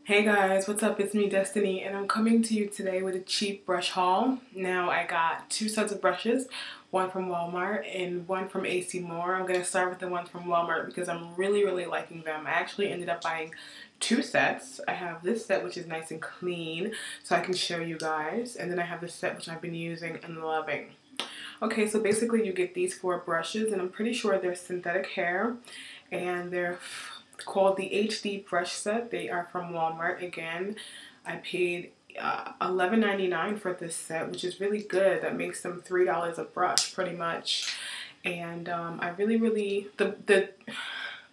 Hey guys, what's up? It's me, Destiny, and I'm coming to you today with a cheap brush haul. Now I got two sets of brushes, one from Walmart and one from AC Moore. I'm going to start with the one from Walmart because I'm really liking them. I actually ended up buying two sets. I have this set which is nice and clean so I can show you guys, and then I have this set which I've been using and loving. Okay, so basically you get these four brushes, and I'm pretty sure they're synthetic hair, and they're called the HD brush set. They are from Walmart. Again, I paid $11.99 for this set, which is really good. That makes them $3 a brush pretty much. And I really the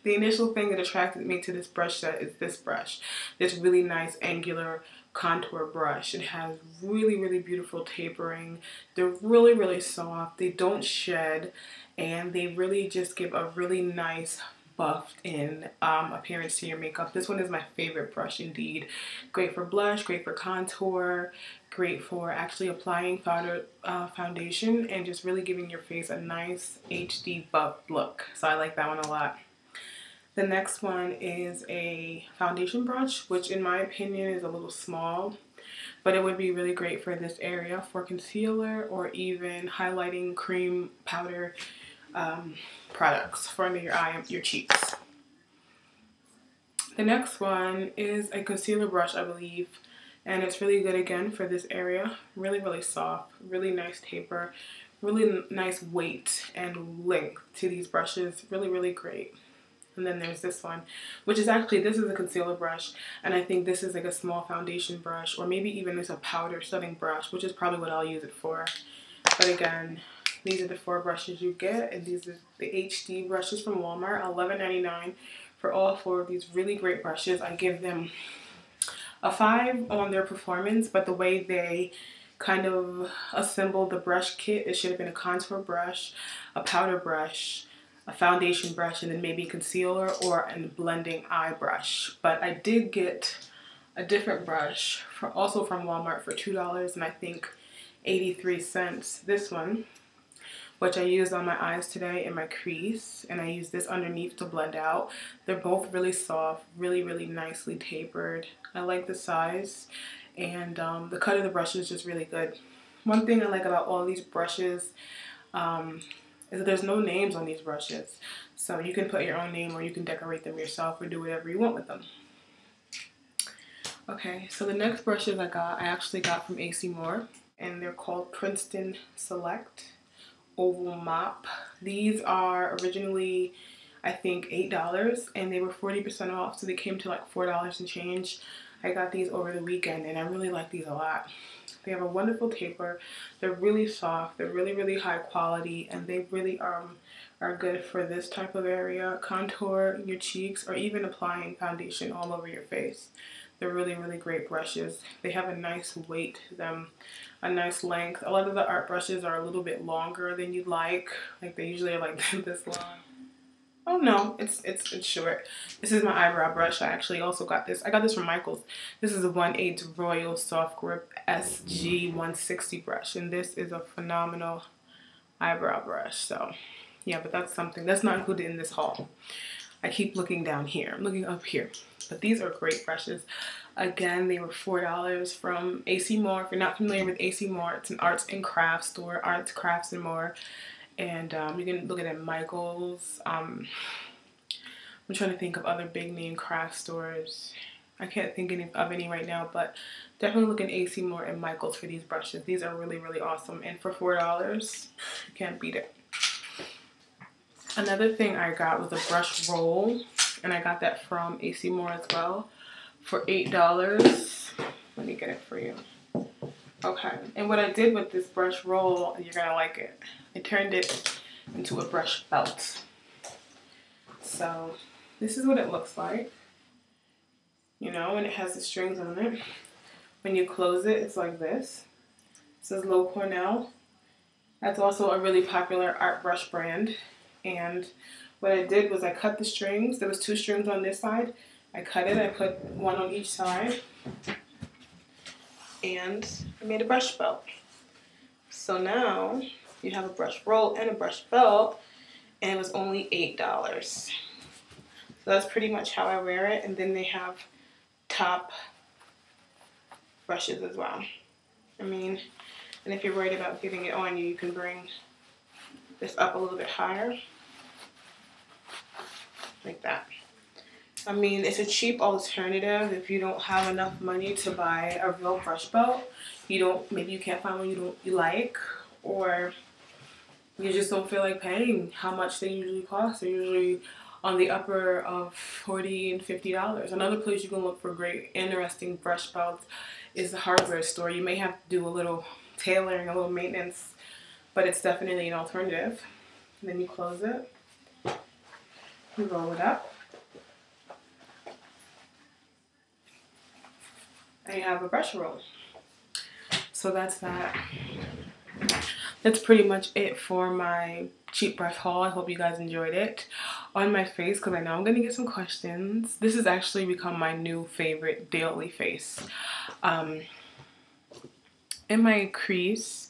initial thing that attracted me to this brush set is this brush, this really nice angular contour brush. It has really beautiful tapering. They're really soft. They don't shed, and they really just give a really nice buffed in appearance to your makeup. This one is my favorite brush indeed. Great for blush, great for contour, great for actually applying foundation and just really giving your face a nice HD buff look. So I like that one a lot. The next one is a foundation brush, which in my opinion is a little small, but it would be really great for this area for concealer or even highlighting cream powder products for under your eye and your cheeks. The next one is a concealer brush, I believe, and it's really good again for this area. Really soft, really nice taper, really nice weight and length to these brushes. Really great. And then there's this one, which is actually, this is a concealer brush, and I think this is like a small foundation brush, or maybe even it's a powder setting brush, which is probably what I'll use it for. But again, these are the four brushes you get, and these are the HD brushes from Walmart, $11.99 for all four of these really great brushes. I give them a 5 on their performance, but the way they kind of assembled the brush kit, it should have been a contour brush, a powder brush, a foundation brush, and then maybe a concealer or a blending eye brush. But I did get a different brush, also from Walmart, for $2 and I think 83 cents. This one, which I used on my eyes today in my crease, and I use this underneath to blend out. They're both really soft, really nicely tapered. I like the size, and the cut of the brush is just really good. One thing I like about all these brushes is that there's no names on these brushes, so you can put your own name or you can decorate them yourself or do whatever you want with them. Okay, so the next brushes I actually got from AC Moore, and they're called Princeton Select Oval Mop. These are originally, I think, $8, and they were 40% off, so they came to like $4 and change. I got these over the weekend, and I really like these a lot. They have a wonderful taper. They're really soft. They're really high quality, and they really are good for this type of area, contour your cheeks, or even applying foundation all over your face. They're really great brushes. They have a nice weight to them, a nice length. A lot of the art brushes are a little bit longer than you'd like they usually are like this long. Oh no, it's short. This is my eyebrow brush. I actually also got this. I got this from Michael's. This is a 1/8 Royal Soft Grip SG 160 brush, and this is a phenomenal eyebrow brush. So yeah, but that's something that's not included in this haul. I keep looking down here. I'm looking up here. But these are great brushes. Again, they were $4 from AC Moore. If you're not familiar with AC Moore, it's an arts and crafts store, arts, crafts, and more. And you can look at Michael's. I'm trying to think of other big name craft stores. I can't think of any right now, but definitely look at AC Moore and Michael's for these brushes. These are really awesome. And for $4, you can't beat it. Another thing I got was a brush roll, and I got that from AC Moore as well for $8. Let me get it for you. Okay, and what I did with this brush roll, you're gonna like it. I turned it into a brush belt. So this is what it looks like, you know, and it has the strings on it. When you close it, it's like this. It says Low Cornell. That's also a really popular art brush brand. And what I did was I cut the strings. There was 2 strings on this side. I cut it. I put one on each side. And I made a brush belt. So now you have a brush roll and a brush belt. And it was only $8. So that's pretty much how I wear it. And then they have top brushes as well. I mean, and if you're worried about getting it on you, you can bring this up a little bit higher, like that. I mean, it's a cheap alternative if you don't have enough money to buy a real brush belt. Maybe you can't find one you like, or you just don't feel like paying how much they usually cost. They're usually on the upper of $40 and $50. Another place you can look for great, interesting brush belts is the hardware store. You may have to do a little tailoring, a little maintenance, but it's definitely an alternative. And then you close it, you roll it up, and you have a brush roll. So that's that. That's pretty much it for my cheap brush haul. I hope you guys enjoyed it. On my face, because I know I'm going to get some questions, this has actually become my new favorite daily face. In my crease,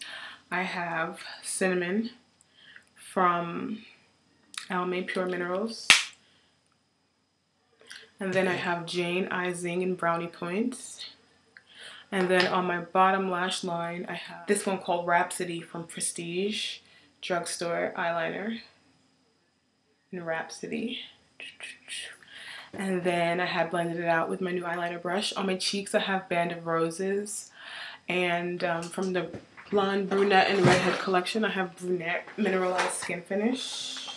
I have Cinnamon from Almay Pure Minerals. And then I have Jane Eye Zing and Brownie Points. And then on my bottom lash line, I have this one called Rhapsody from Prestige Drugstore Eyeliner in Rhapsody. And then I had blended it out with my new eyeliner brush. On my cheeks, I have Band of Roses. And from the Blonde Brunette and Redhead collection, I have Brunette Mineralized Skin Finish.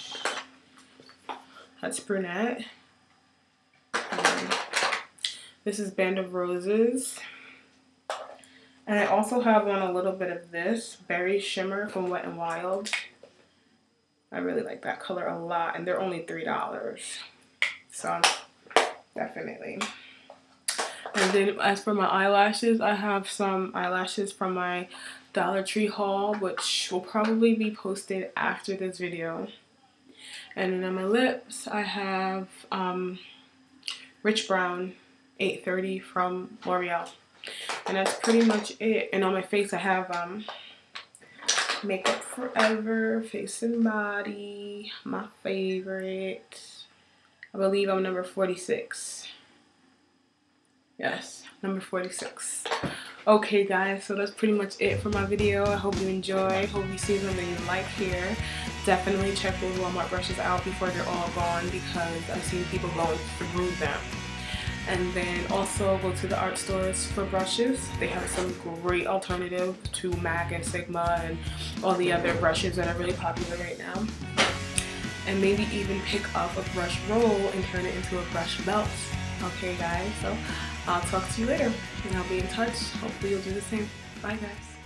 That's Brunette. This is Band of Roses. And I also have on a little bit of this Berry Shimmer from Wet n Wild. I really like that color a lot, and they're only $3. So, definitely. And then as for my eyelashes, I have some eyelashes from my Dollar Tree haul, which will probably be posted after this video. And then on my lips, I have Rich Brown 830 from Loreal. And that's pretty much it. And on my face, I have Makeup Forever Face and Body, my favorite. I believe I'm number 46. Yes, number 46. Okay, guys, so that's pretty much it for my video. I hope you enjoy. Hope you see something you like here. Definitely check those Walmart brushes out before they're all gone, because I've seen people going through them. And then also go to the art stores for brushes. They have some great alternative to MAC and Sigma and all the other brushes that are really popular right now. And maybe even pick up a brush roll and turn it into a brush belt. Okay, guys, so I'll talk to you later and I'll be in touch. Hopefully you'll do the same. Bye, guys.